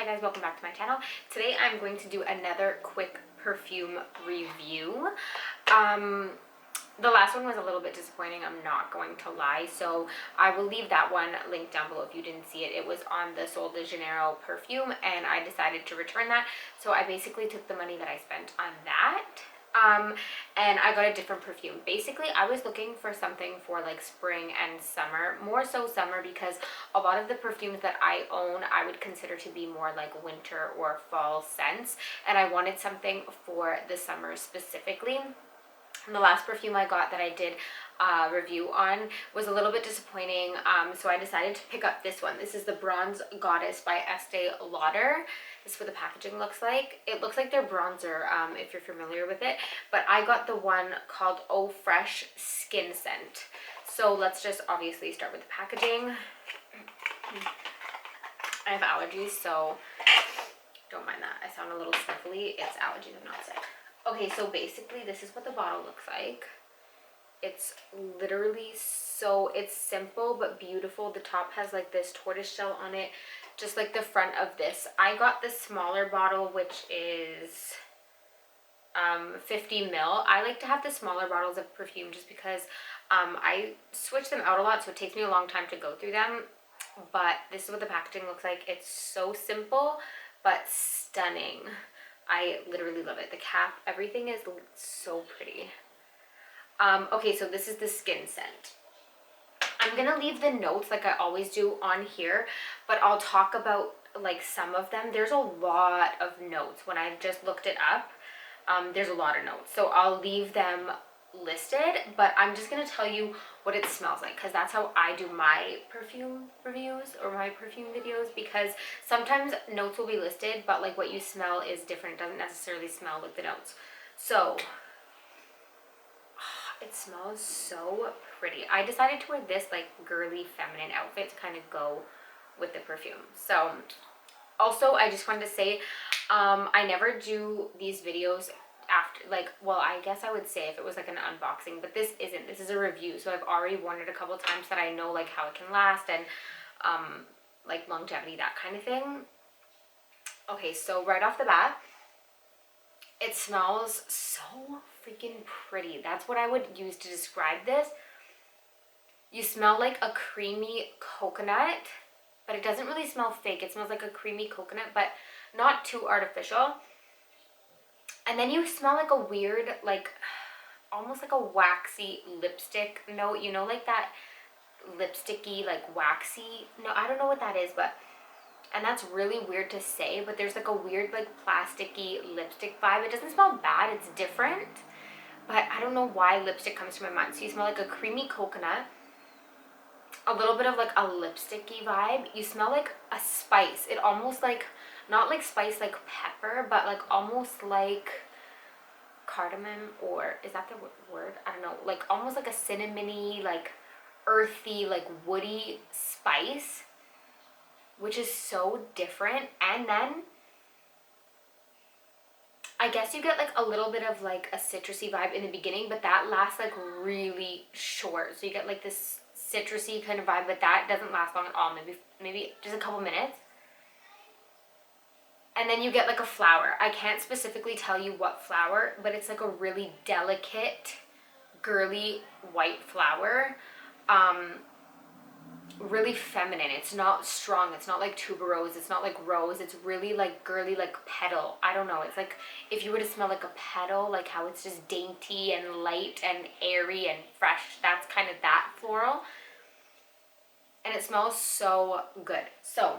Hi guys, welcome back to my channel. Today I'm going to do another quick perfume review. The last one was a little bit disappointing, I'm not going to lie, so I will leave that one linked down below if you didn't see it. It was on the Sol de Janeiro perfume and I decided to return that, so I basically took the money that I spent on that. And I got a different perfume. Basically, I was looking for something for like spring and summer, more so summer, because a lot of the perfumes that I own, I would consider to be more like winter or fall scents, and I wanted something for the summer specifically. And the last perfume I got that I did review on was a little bit disappointing, so I decided to pick up this one. This is the Bronze Goddess by Estee Lauder. This is what the packaging looks like. It looks like their bronzer, if you're familiar with it, but I got the one called Eau Fresh Skin Scent. So let's just obviously start with the packaging. I have allergies, so don't mind that. I sound a little sniffly. It's allergies, I'm not sick. Okay, so basically this is what the bottle looks like. It's literally it's simple but beautiful. The top has like this tortoise shell on it, just like the front of this. I got the smaller bottle, which is 50 ml. I like to have the smaller bottles of perfume just because I switch them out a lot, so it takes me a long time to go through them. But this is what the packaging looks like. It's so simple but stunning. I literally love it. The cap, everything is so pretty. Okay, so this is the skin scent. I'm gonna leave the notes like I always do on here, but I'll talk about like some of them. There's a lot of notes. When I just looked it up, there's a lot of notes, so I'll leave them listed, but I'm just gonna tell you what it smells like, because that's how I do my perfume reviews or my perfume videos, because sometimes notes will be listed but like what you smell is different. It doesn't necessarily smell like the notes. So it smells so pretty. I decided to wear this like girly feminine outfit to kind of go with the perfume. So also I just wanted to say I never do these videos after, like, well, I guess I would say if it was like an unboxing, but this isn't. This is a review, so I've already worn it a couple times, that I know like how it can last and like longevity, that kind of thing. Okay, so right off the bat, it smells so freaking pretty. That's what I would use to describe this. You smell like a creamy coconut, but it doesn't really smell fake. It smells like a creamy coconut, but not too artificial. And then you smell like a weird, like almost like a waxy lipstick note, you know, like that lipsticky, like waxy, no, I don't know what that is, but, and that's really weird to say, but there's like a weird like plasticky lipstick vibe. It doesn't smell bad, it's different, but I don't know why lipstick comes to my mind. So you smell like a creamy coconut, a little bit of like a lipsticky vibe. You smell like a spice. It almost like, not like spice like pepper, but like almost like cardamom, or is that the word? I don't know. Like almost like a cinnamony, like earthy, like woody spice, which is so different. And then I guess you get like a little bit of like a citrusy vibe in the beginning, but that lasts like really short. So you get like this citrusy kind of vibe, but that doesn't last long at all. Maybe just a couple minutes. And then you get like a flower. I can't specifically tell you what flower, but it's like a really delicate, girly white flower. Really feminine. It's not strong. It's not like tuberose. It's not like rose. It's really like girly, like petal. I don't know. It's like if you were to smell like a petal, like how it's just dainty and light and airy and fresh. That's kind of that floral. And it smells so good. So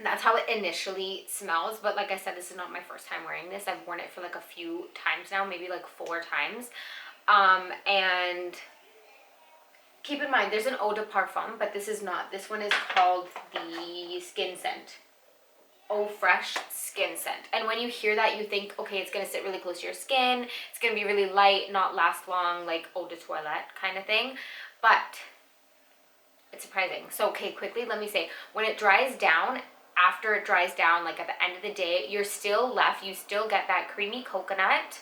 that's how it initially smells, but like I said, this is not my first time wearing this. I've worn it for like a few times now, maybe like 4 times. And keep in mind, there's an eau de parfum, but this is not. This one is called the Skin Scent. Eau Fresh Skin Scent. And when you hear that, you think, okay, it's going to sit really close to your skin. It's going to be really light, not last long, like eau de toilette kind of thing. But it's surprising. So, okay, quickly, let me say, when it dries down, after it dries down, like at the end of the day, you're still left, you still get that creamy coconut,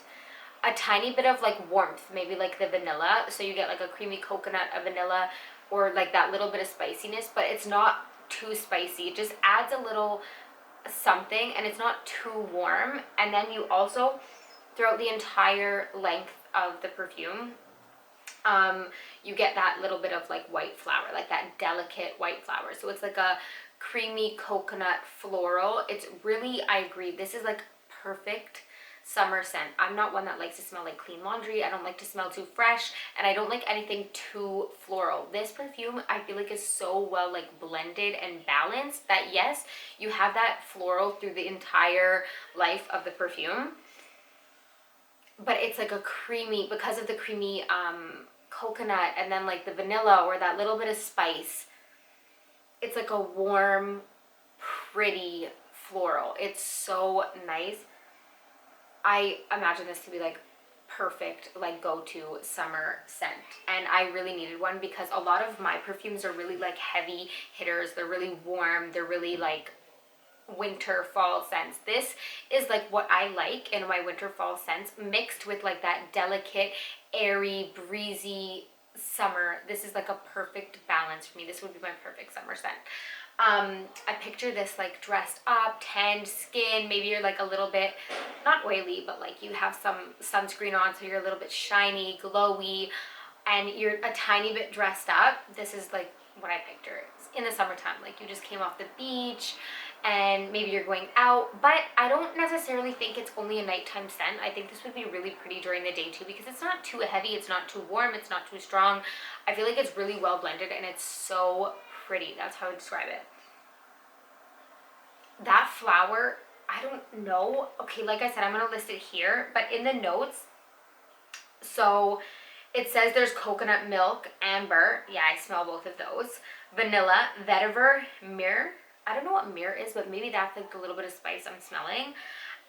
a tiny bit of like warmth, maybe like the vanilla. So you get like a creamy coconut, a vanilla, or like that little bit of spiciness, but it's not too spicy. It just adds a little something, and it's not too warm. And then you also, throughout the entire length of the perfume, you get that little bit of like white flower, like that delicate white flower. So it's like a creamy coconut floral. It's really, I agree, this is like perfect summer scent. I'm not one that likes to smell like clean laundry. I don't like to smell too fresh, and I don't like anything too floral. This perfume, I feel like, is so well like blended and balanced that yes, you have that floral through the entire life of the perfume, but it's like a creamy, because of the creamy coconut and then like the vanilla or that little bit of spice, it's like a warm, pretty floral. It's so nice. I imagine this to be like perfect like go-to summer scent, and I really needed one because a lot of my perfumes are really like heavy hitters. They're really warm, they're really like winter fall scents. This is like what I like in my winter fall scents, mixed with like that delicate, airy, breezy summer. This is like a perfect balance for me. This would be my perfect summer scent. I picture this like dressed up, tanned skin. Maybe you're like a little bit, not oily, but like you have some sunscreen on, so you're a little bit shiny, glowy, and you're a tiny bit dressed up. This is like what I picture in the summertime. Like you just came off the beach and maybe you're going out, but I don't necessarily think it's only a nighttime scent. I think this would be really pretty during the day too, because it's not too heavy, it's not too warm, it's not too strong. I feel like it's really well blended and it's so pretty. That's how I would describe it. That flower, I don't know. Okay, like I said, I'm gonna list it here, but in the notes, so it says there's coconut milk, amber, yeah, I smell both of those, vanilla, vetiver, myrrh. I don't know what myrrh is, but maybe that's like the little bit of spice I'm smelling.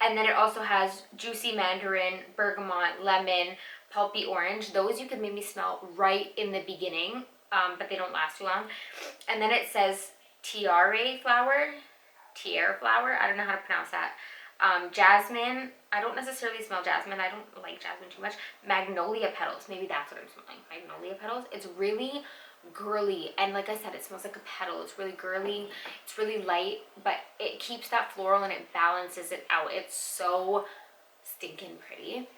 And then it also has juicy mandarin, bergamot, lemon, pulpy orange. Those you can maybe smell right in the beginning, but they don't last too long. And then it says tiare flower, I don't know how to pronounce that. Jasmine, I don't necessarily smell jasmine. I don't like jasmine too much. Magnolia petals, maybe that's what I'm smelling. Magnolia petals. It's really girly, and like I said, it smells like a petal. It's really girly, it's really light, but it keeps that floral and it balances it out. It's so stinking pretty.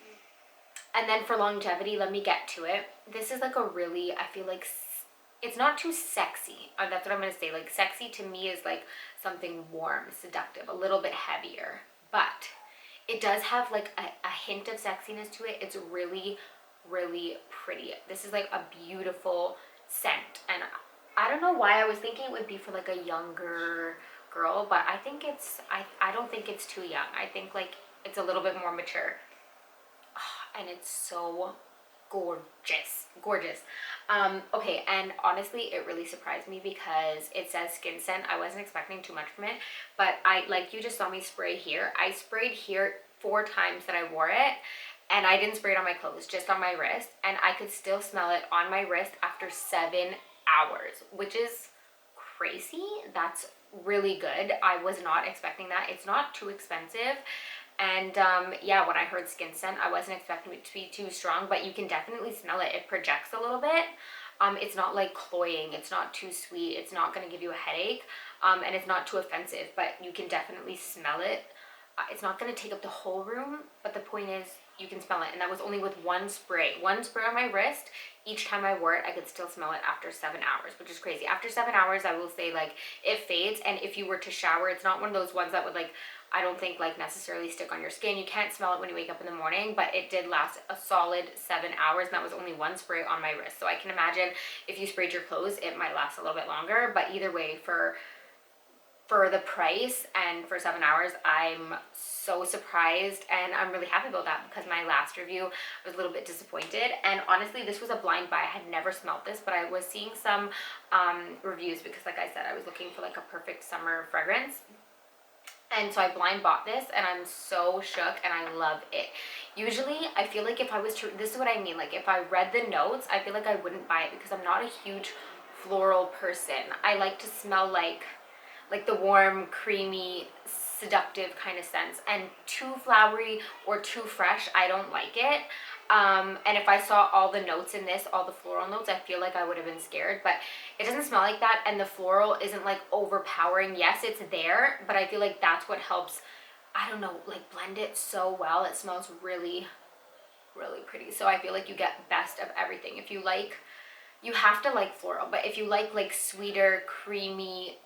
And then for longevity, let me get to it. This is like a really, I feel like it's not too sexy. That's what I'm gonna say. Like sexy to me is like something warm, seductive, a little bit heavier, but it does have like a hint of sexiness to it. It's really, really pretty. This is like a beautiful scent, and I don't know why I was thinking it would be for like a younger girl, but I think it's, I don't think it's too young. I think like it's a little bit more mature. Oh, and it's so gorgeous. Okay, and honestly, it really surprised me because it says skin scent. I wasn't expecting too much from it, but like you just saw me spray here. I sprayed here 4 times that I wore it, and I didn't spray it on my clothes, just on my wrist, and I could still smell it on my wrist after 7 hours, which is crazy. That's really good. I was not expecting that. It's not too expensive. And yeah, when I heard skin scent, I wasn't expecting it to be too strong, but you can definitely smell it. It projects a little bit. It's not like cloying. It's not too sweet. It's not going to give you a headache. And it's not too offensive, but you can definitely smell it. It's not going to take up the whole room, but the point is you can smell it. And that was only with one spray on my wrist. Each time I wore it, I could still smell it after 7 hours, which is crazy. After 7 hours, I will say like it fades. And if you were to shower, it's not one of those ones that would like, I don't think like necessarily stick on your skin. You can't smell it when you wake up in the morning, but it did last a solid 7 hours, and that was only one spray on my wrist. So I can imagine if you sprayed your clothes, it might last a little bit longer, but either way, for the price and for 7 hours, I'm so surprised, and I'm really happy about that because my last review I was a little bit disappointed. And honestly, this was a blind buy. I had never smelled this, but I was seeing some reviews because like I said, I was looking for like a perfect summer fragrance. And so I blind bought this, and I'm so shook, and I love it. Usually, I feel like if I was to, this is what I mean, like if I read the notes, I feel like I wouldn't buy it because I'm not a huge floral person. I like to smell like the warm, creamy, seductive kind of scents, and too flowery or too fresh, I don't like it. And if I saw all the notes in this, all the floral notes, I feel like I would have been scared, but it doesn't smell like that, and the floral isn't like overpowering. Yes, it's there, but I feel like that's what helps, I don't know, like blend it so well. It smells really, really pretty. So I feel like you get best of everything. If you like, you have to like floral, but if you like sweeter, creamy,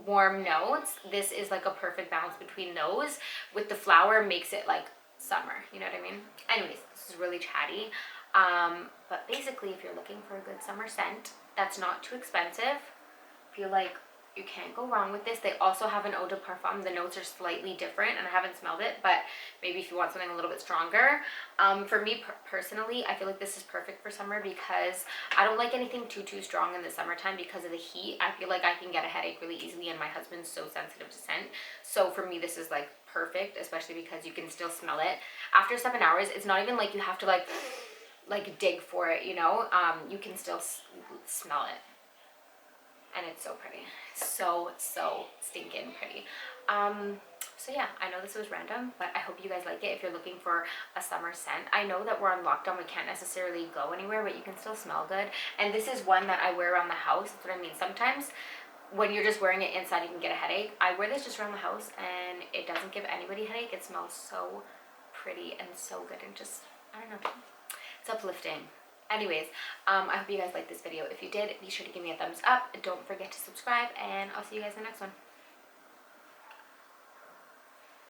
warm notes, this is like a perfect balance between those. With the flower, makes it like summer, you know what I mean? Anyways, this is really chatty. But basically, if you're looking for a good summer scent that's not too expensive, feel like you can't go wrong with this. They also have an eau de parfum. The notes are slightly different, and I haven't smelled it, but maybe if you want something a little bit stronger. For me personally, I feel like this is perfect for summer because I don't like anything too strong in the summertime because of the heat. I feel like I can get a headache really easily, and my husband's so sensitive to scent. So for me, this is like perfect, especially because you can still smell it. After 7 hours, it's not even like you have to like dig for it, you know? You can still smell it. And it's so pretty. So stinking pretty. So yeah, I know this was random, but I hope you guys like it if you're looking for a summer scent. I know that we're on lockdown, we can't necessarily go anywhere, but you can still smell good. And this is one that I wear around the house. That's what I mean. Sometimes when you're just wearing it inside, you can get a headache. I wear this just around the house, and it doesn't give anybody a headache. It smells so pretty and so good, and just, I don't know, it's uplifting. Anyways, I hope you guys liked this video. If you did, be sure to give me a thumbs up. Don't forget to subscribe, and I'll see you guys in the next one.